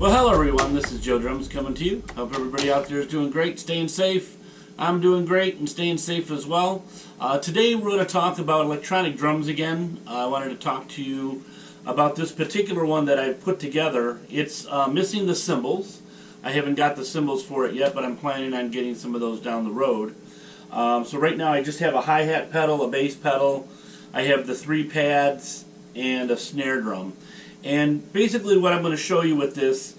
Well, hello everyone, this is Joe Drums coming to you. Hope everybody out there is doing great, staying safe. I'm doing great and staying safe as well. Today we're going to talk about electronic drums again. I wanted to talk to you about this particular one that I put together. It's missing the cymbals. I haven't got the cymbals for it yet, but I'm planning on getting some of those down the road. So right now I just have a hi-hat pedal, a bass pedal, I have the 3 pads, and a snare drum. And basically what I'm going to show you with this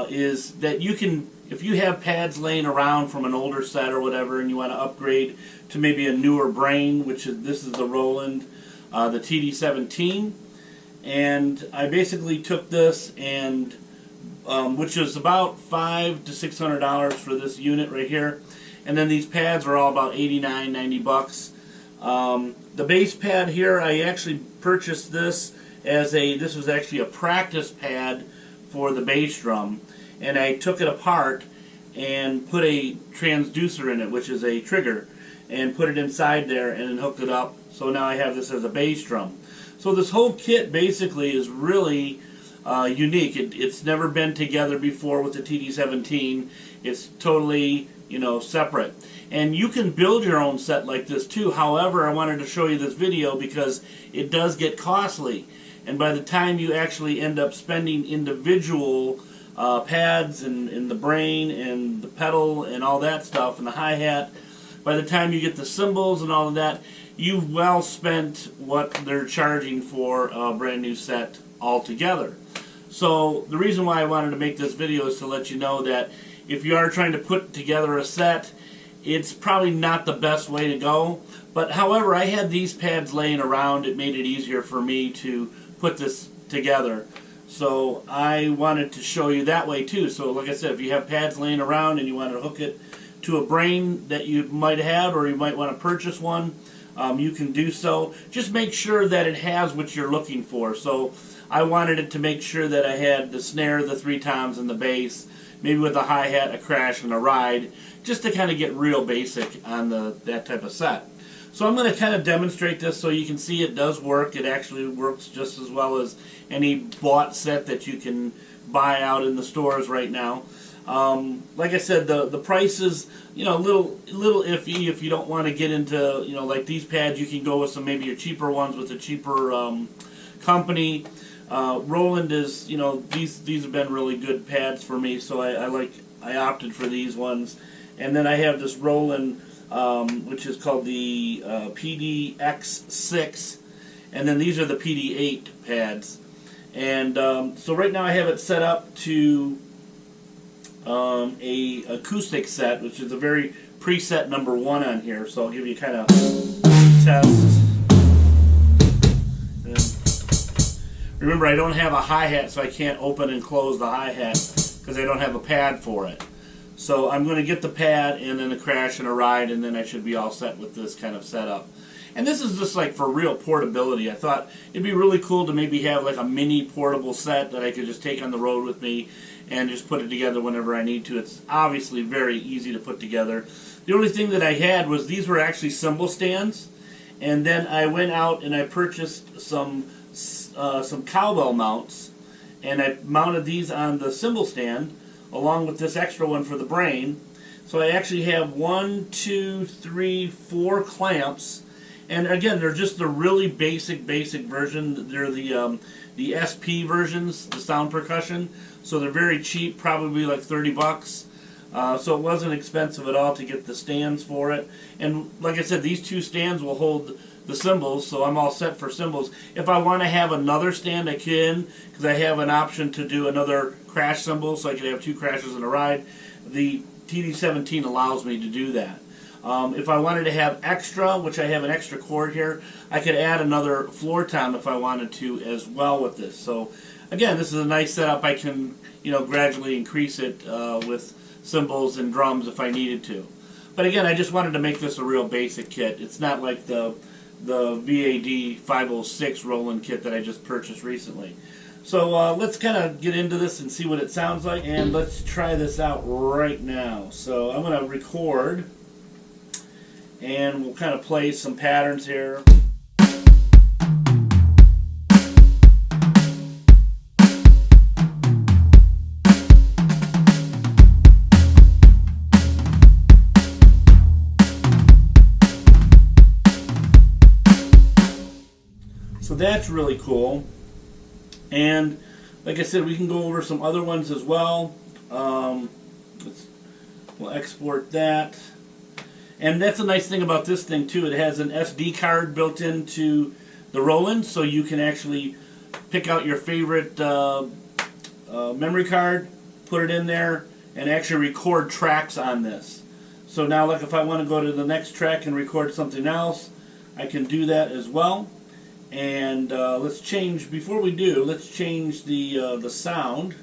is that you can, if you have pads laying around from an older set or whatever and you want to upgrade to maybe a newer brain, which is, this is the Roland, the TD17, and I basically took this and, which is about $500 to $600 for this unit right here, and then these pads are all about 89, 90 bucks. The bass pad here, I actually purchased this as this was actually a practice pad for the bass drum, and I took it apart and put a transducer in it, which is a trigger, and put it inside there and then hooked it up, so now I have this as a bass drum. So this whole kit basically is really unique. It's never been together before with the TD17. It's totally, you know, separate. And you can build your own set like this too. However, I wanted to show you this video because it does get costly. And by the time you actually end up spending individual pads and the brain and the pedal and all that stuff and the hi-hat, by the time you get the cymbals and all of that, you've well spent what they're charging for a brand new set altogether. So the reason why I wanted to make this video is to let you know that if you are trying to put together a set, it's probably not the best way to go. But however, I had these pads laying around. It made it easier for me to put this together. So I wanted to show you that way too. So like I said, if you have pads laying around and you want to hook it to a brain that you might have, or you might want to purchase one, you can do so. Just make sure that it has what you're looking for. So I wanted it to make sure that I had the snare, the 3 toms, and the bass, maybe with a hi-hat, a crash, and a ride, just to kind of get real basic on that type of set. So I'm going to kind of demonstrate this so you can see it does work. It actually works just as well as any bought set that you can buy out in the stores right now. Like I said, the price is, you know, a little iffy if you don't want to get into, you know, like these pads. You can go with some maybe your cheaper ones with a cheaper company. Roland is, you know, these have been really good pads for me, so I opted for these ones. And then I have this Roland, which is called the PDX6, and then these are the PD8 pads. And so right now I have it set up to a acoustic set, which is a very preset number 1 on here. So I'll give you kind of test. And remember, I don't have a hi-hat, so I can't open and close the hi-hat because I don't have a pad for it. So I'm going to get the pad and then a crash and a ride, and then I should be all set with this kind of setup. And this is just like for real portability. I thought it'd be really cool to maybe have like a mini portable set that I could just take on the road with me and just put it together whenever I need to. It's obviously very easy to put together. The only thing that I had was these were actually cymbal stands, and then I went out and I purchased some cowbell mounts, and I mounted these on the cymbal stand along with this extra one for the brain. So I actually have 1, 2, 3, 4 clamps, and again, they're just the really basic version. They're the SP versions, the sound percussion. So they're very cheap, probably like 30 bucks. So it wasn't expensive at all to get the stands for it. And like I said, these 2 stands will hold the cymbals, so I'm all set for cymbals. If I want to have another stand, I can, because I have an option to do another crash cymbal, so I can have 2 crashes and a ride. The TD17 allows me to do that. If I wanted to have extra, which I have an extra cord here, I could add another floor tom if I wanted to as well with this. So again, this is a nice setup. I can, gradually increase it with cymbals and drums if I needed to. But again, I just wanted to make this a real basic kit. It's not like the VAD 506 Roland kit that I just purchased recently. So let's kind of get into this and see what it sounds like, and let's try this out right now. So I'm going to record, and we'll kind of play some patterns here. So that's really cool. And like I said, we can go over some other ones as well. We'll export that. And that's a nice thing about this thing too. It has an SD card built into the Roland, so you can actually pick out your favorite memory card, put it in there, and actually record tracks on this. So now, like if I want to go to the next track and record something else, I can do that as well. And let's change, before we do, let's change the sound.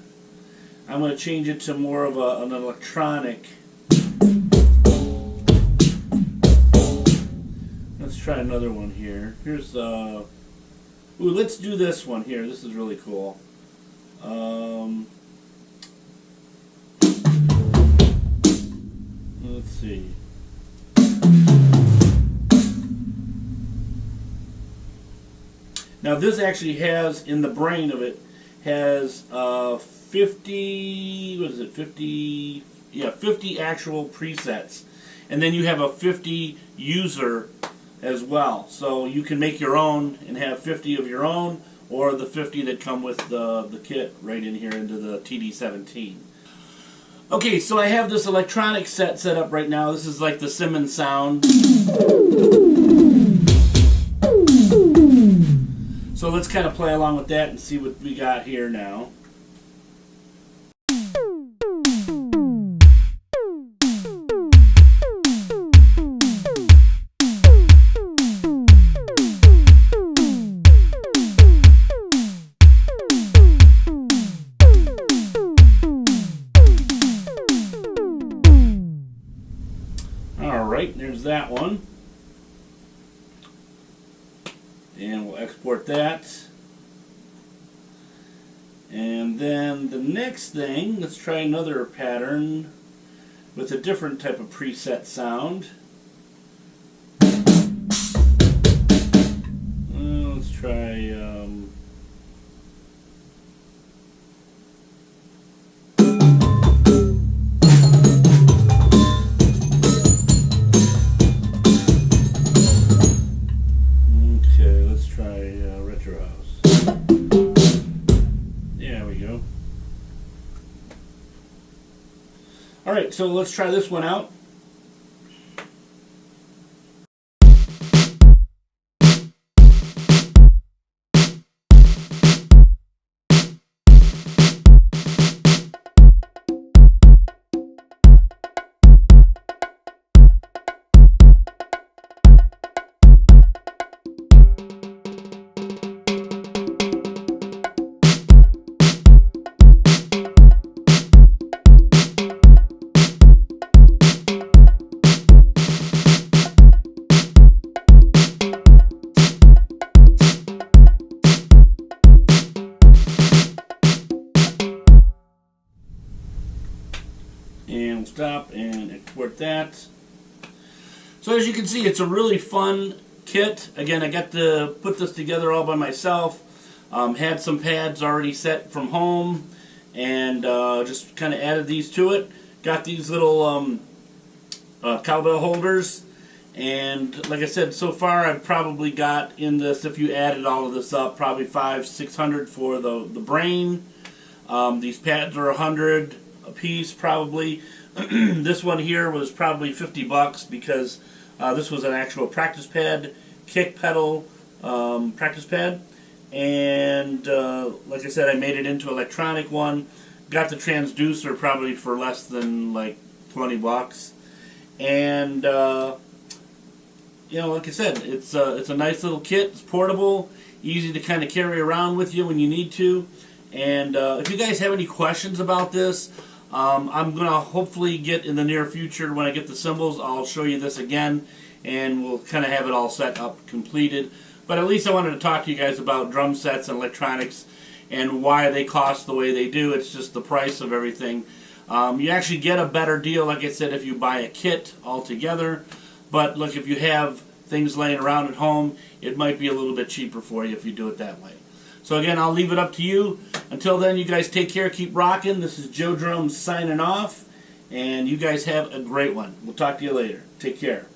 I'm going to change it to more of an electronic. Let's try another one here. Here's, let's do this one here. This is really cool. Let's see. Now this actually has, in the brain of it, has 50, what is it, 50, yeah, 50 actual presets. And then you have a 50 user as well. So you can make your own and have 50 of your own, or the 50 that come with the kit right in here into the TD17. Okay, so I have this electronic set up right now. This is like the Simmons sound. So let's kind of play along with that and see what we got here now. Alright, there's that one. And we'll export that. And then the next thing, let's try another pattern with a different type of preset sound. Let's try retro house. There we go. Alright, so let's try this one out. And stop and export that. So as you can see, it's a really fun kit. Again, I got to put this together all by myself. Had some pads already set from home, and just kind of added these to it. Got these little cowbell holders, and like I said, so far I've probably got in this, if you added all of this up, probably $500–600 for the brain. These pads are $100 a piece probably. This one here was probably $50 because this was an actual practice pad, kick pedal practice pad, and like I said, I made it into electronic one. Got the transducer probably for less than like $20, and you know, like I said, it's a nice little kit. It's portable, easy to kind of carry around with you when you need to. And if you guys have any questions about this, I'm going to hopefully get in the near future, when I get the symbols, I'll show you this again, and we'll kind of have it all set up, completed. But at least I wanted to talk to you guys about drum sets and electronics and why they cost the way they do. It's just the price of everything. You actually get a better deal, like I said, if you buy a kit altogether. But look, if you have things laying around at home, it might be a little bit cheaper for you if you do it that way. So again, I'll leave it up to you. Until then, you guys take care, keep rocking. This is Joe Drums signing off, and you guys have a great one. We'll talk to you later. Take care.